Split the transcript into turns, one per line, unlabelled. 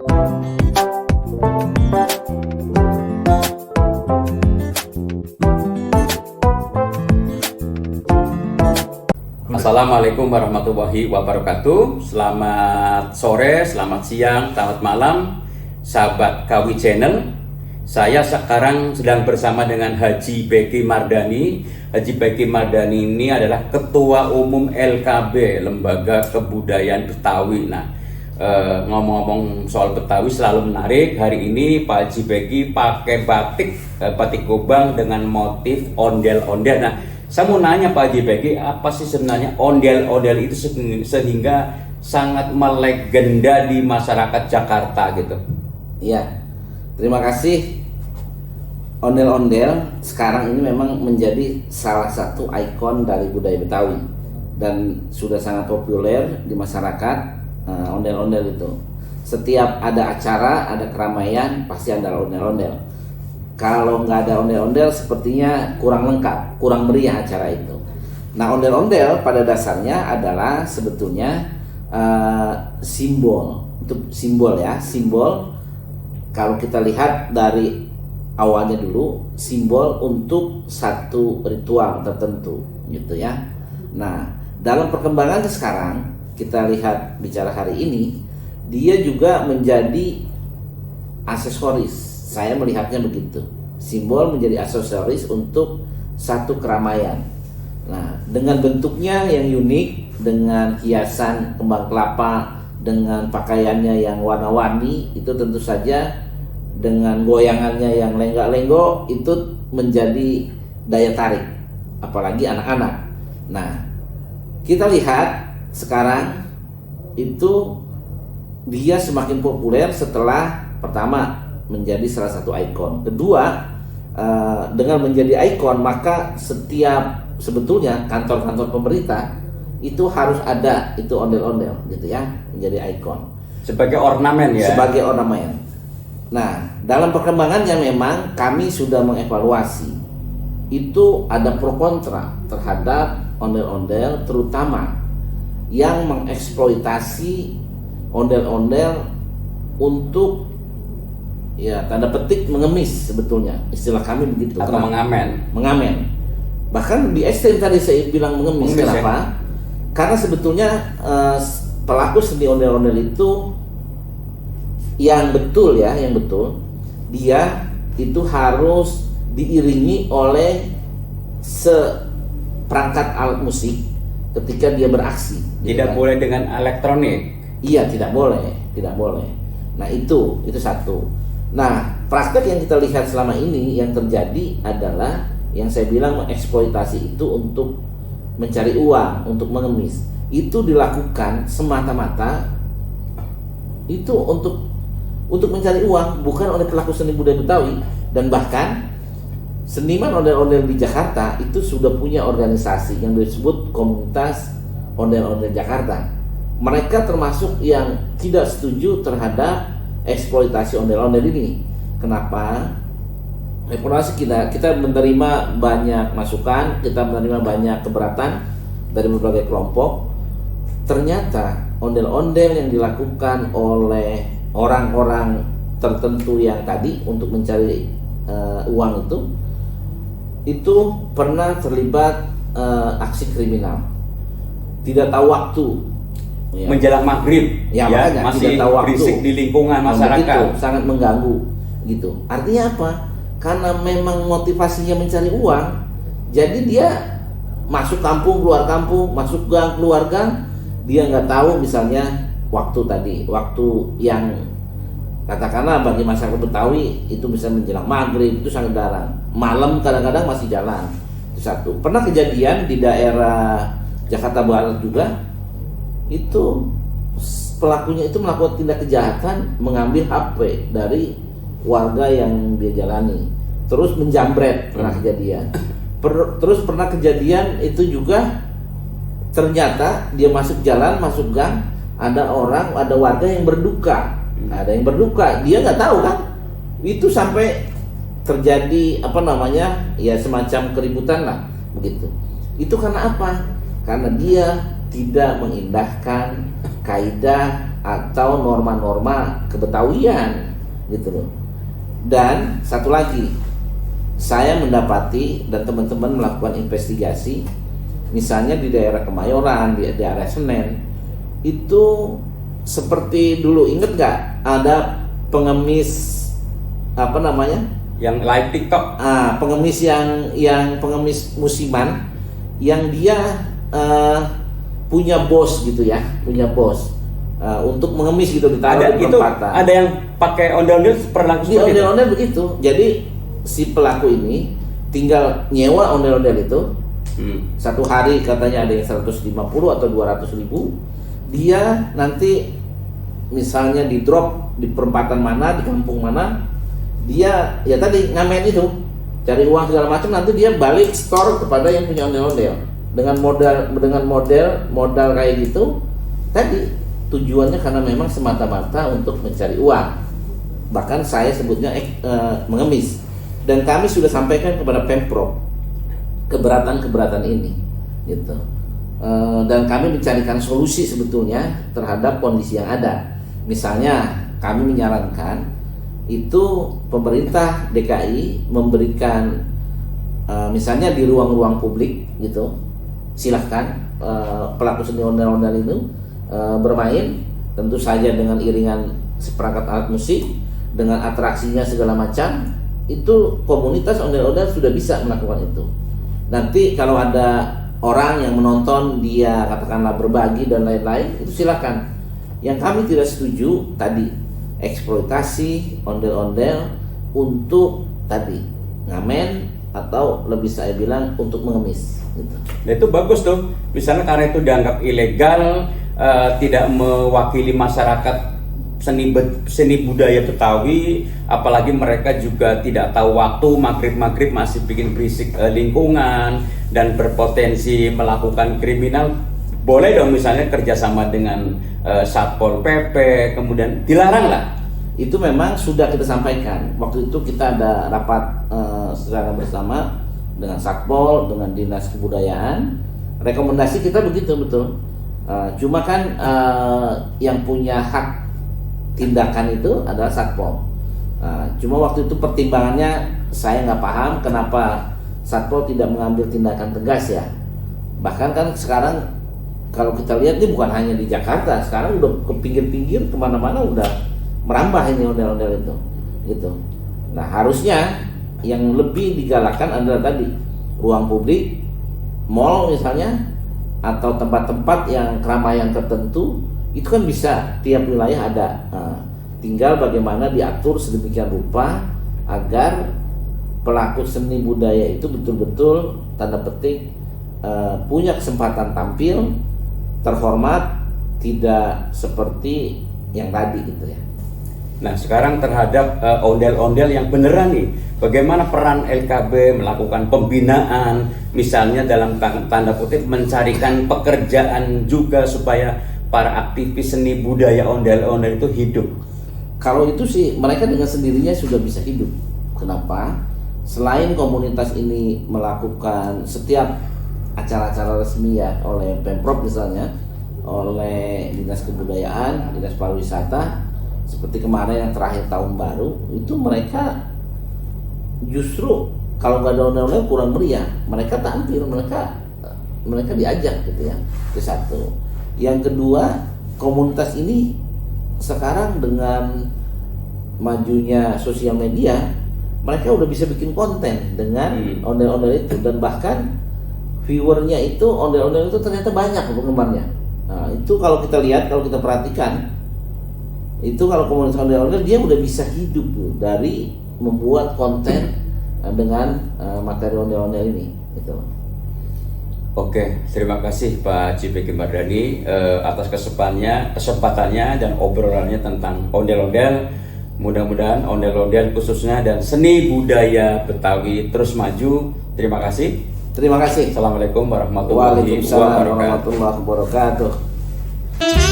Assalamualaikum warahmatullahi wabarakatuh. Selamat sore, selamat siang, selamat malam, sahabat Kawi Channel. Saya sekarang sedang bersama dengan Haji Beki Mardani. Haji Beki Mardani ini adalah Ketua Umum LKB, Lembaga Kebudayaan Betawi. Nah, ngomong-ngomong soal Betawi selalu menarik. Hari ini Pak Haji Beki pakai batik gobang dengan motif ondel-ondel. Nah, saya mau nanya Pak Haji Beki, apa sih sebenarnya ondel-ondel itu sehingga sangat melegenda di masyarakat Jakarta gitu?
Iya, terima kasih. Ondel-ondel sekarang ini memang menjadi salah satu ikon dari budaya Betawi dan sudah sangat populer di masyarakat. Ondel-ondel itu setiap ada acara, ada keramaian, pasti ada ondel-ondel. Kalau nggak ada ondel-ondel sepertinya kurang lengkap, kurang meriah acara itu. Nah, ondel-ondel pada dasarnya adalah sebetulnya simbol. Untuk simbol ya, simbol kalau kita lihat dari awalnya dulu, simbol untuk satu ritual tertentu gitu ya. Nah, dalam perkembangan sekarang kita lihat bicara hari ini, dia juga menjadi aksesoris. Saya melihatnya begitu. Simbol menjadi aksesoris untuk satu keramaian. Nah, dengan bentuknya yang unik, dengan hiasan kembang kelapa, dengan pakaiannya yang warna-warni, itu tentu saja dengan goyangannya yang lenggak-lenggok, itu menjadi daya tarik, apalagi anak-anak. Nah, kita lihat sekarang itu dia semakin populer setelah pertama menjadi salah satu ikon. Kedua, dengan menjadi ikon maka sebetulnya kantor-kantor pemerintah itu harus ada itu ondel-ondel gitu ya, menjadi ikon.
Sebagai ornamen ya? Sebagai
ornamen. Nah, dalam perkembangannya memang kami sudah mengevaluasi. Itu ada pro kontra terhadap ondel-ondel, terutama yang mengeksploitasi ondel-ondel untuk ya tanda petik mengemis, sebetulnya istilah kami begitu.
Atau mengamen.
Bahkan di ekstrem tadi saya bilang mengemis. Kenapa? Ya? Karena sebetulnya pelaku seni ondel-ondel itu yang betul, dia itu harus diiringi oleh seperangkat alat musik ketika dia beraksi.
Tidak boleh dengan elektronik.
Iya, tidak boleh. Nah, itu satu. Nah, praktek yang kita lihat selama ini yang terjadi adalah yang saya bilang mengeksploitasi itu untuk mencari uang, untuk mengemis. Itu dilakukan semata-mata itu untuk mencari uang, bukan oleh pelaku seni budaya Betawi. Dan bahkan seniman ondel-ondel di Jakarta itu sudah punya organisasi yang disebut Komunitas Ondel-Ondel Jakarta. Mereka termasuk yang tidak setuju terhadap eksploitasi ondel-ondel ini. Kenapa? Evaluasi kita menerima banyak masukan, kita menerima banyak keberatan dari berbagai kelompok. Ternyata ondel-ondel yang dilakukan oleh orang-orang tertentu yang tadi untuk mencari uang itu pernah terlibat aksi kriminal. Tidak tahu waktu.
Ya. Menjelang maghrib,
ya masih tidak tahu waktu.
Berisik di lingkungan masyarakat.
Begitu, sangat mengganggu, gitu. Artinya apa? Karena memang motivasinya mencari uang, jadi dia masuk kampung, keluar kampung, masuk gang, keluar gang, dia nggak tahu misalnya waktu yang katakanlah bagi masyarakat Betawi itu bisa menjelang maghrib, itu sangat jarang. Malam kadang-kadang masih jalan. Itu satu. Pernah kejadian di daerah Jakarta Barat juga. Itu pelakunya itu melakukan tindak kejahatan, mengambil HP dari warga yang dia jalani, terus menjambret. Pernah kejadian. Terus pernah kejadian itu juga ternyata dia masuk jalan, masuk gang, ada warga yang berduka. Dia nggak tahu kan, itu sampai terjadi ya semacam keributan lah begitu. Itu karena apa? Karena dia tidak mengindahkan kaidah atau norma-norma kebetawian gitu loh. Dan satu lagi, saya mendapati dan teman-teman melakukan investigasi, misalnya di daerah Kemayoran, di daerah Senen, itu seperti dulu, inget gak ada pengemis apa namanya?
Yang live TikTok.
Pengemis yang pengemis musiman, yang dia punya bos gitu ya, punya bos untuk mengemis gitu, ditaruh di perempatan.
Ada yang pakai ondel-ondel perlaku
Di
seperti itu.
ondel-ondel begitu. Jadi si pelaku ini tinggal nyewa ondel-ondel itu. Satu hari katanya ada yang 150 atau 200 ribu. Dia nanti misalnya di drop di perempatan mana, di kampung mana, dia ya tadi ngamen itu, cari uang segala macam, nanti dia balik store kepada yang punya ondel-ondel dengan modal kayak gitu. Tadi tujuannya karena memang semata-mata untuk mencari uang. Bahkan saya sebutnya mengemis. Dan kami sudah sampaikan kepada Pemprov keberatan ini, gitu. Dan kami mencarikan solusi sebetulnya terhadap kondisi yang ada. Misalnya kami menyarankan itu pemerintah DKI memberikan misalnya di ruang-ruang publik gitu, silahkan pelaku seni ondel-ondel itu bermain, tentu saja dengan iringan seperangkat alat musik, dengan atraksinya segala macam. Itu komunitas ondel-ondel sudah bisa melakukan itu. Nanti kalau ada orang yang menonton, dia katakanlah berbagi dan lain-lain, itu silakan. Yang kami tidak setuju tadi eksploitasi ondel-ondel untuk tadi ngamen, atau lebih saya bilang untuk mengemis gitu.
Nah, itu bagus tuh. Misalnya karena itu dianggap ilegal, tidak mewakili masyarakat seni budaya Betawi, apalagi mereka juga tidak tahu waktu, maghrib masih bikin berisik lingkungan dan berpotensi melakukan kriminal. Boleh dong misalnya kerjasama dengan Satpol PP, kemudian dilarang lah.
Itu memang sudah kita sampaikan. Waktu itu kita ada rapat secara bersama dengan Satpol, dengan Dinas Kebudayaan. Rekomendasi kita begitu, betul. Cuma kan yang punya hak tindakan itu adalah Satpol. Cuma waktu itu pertimbangannya saya nggak paham kenapa Satpol tidak mengambil tindakan tegas ya. Bahkan kan sekarang kalau kita lihat ini bukan hanya di Jakarta, sekarang udah ke pinggir-pinggir kemana-mana udah merambah ini ondel-ondel itu, gitu. Nah harusnya yang lebih digalakkan adalah tadi ruang publik, mall misalnya, atau tempat-tempat yang keramaian tertentu. Itu kan bisa tiap wilayah ada. Tinggal bagaimana diatur sedemikian rupa agar pelaku seni budaya itu betul-betul tanda petik punya kesempatan tampil terhormat, tidak seperti yang tadi gitu ya.
Nah sekarang terhadap ondel-ondel yang beneran nih, bagaimana peran LKB melakukan pembinaan, misalnya dalam tanda kutip mencarikan pekerjaan juga supaya para aktivis seni budaya ondel-ondel itu hidup.
Kalau itu sih mereka dengan sendirinya sudah bisa hidup. Kenapa? Selain komunitas ini melakukan setiap acara-acara resmi ya oleh Pemprov misalnya, oleh Dinas Kebudayaan, Dinas Pariwisata, seperti kemarin yang terakhir tahun baru, itu mereka justru kalau nggak ada ondel-ondel kurang meriah. Mereka tampil, mereka diajak gitu ya. Itu satu. Yang kedua, komunitas ini sekarang dengan majunya sosial media, mereka udah bisa bikin konten dengan ondel-ondel itu, dan bahkan viewernya itu ondel-ondel itu ternyata banyak penggemarnya. Nah, itu kalau kita lihat, kalau kita perhatikan, itu kalau komunitas ondel-ondel dia udah bisa hidup tuh dari membuat konten dengan materi ondel-ondel ini gitu.
Oke, terima kasih Pak Cipeki Mardani atas kesempatannya dan obrolannya tentang ondel-ondel. Mudah-mudahan ondel-ondel khususnya dan seni budaya Betawi terus maju. Terima kasih.
Terima kasih.
Assalamualaikum warahmatullahi
Waalaikumsalam
wabarakatuh.
warahmatullahi wabarakatuh.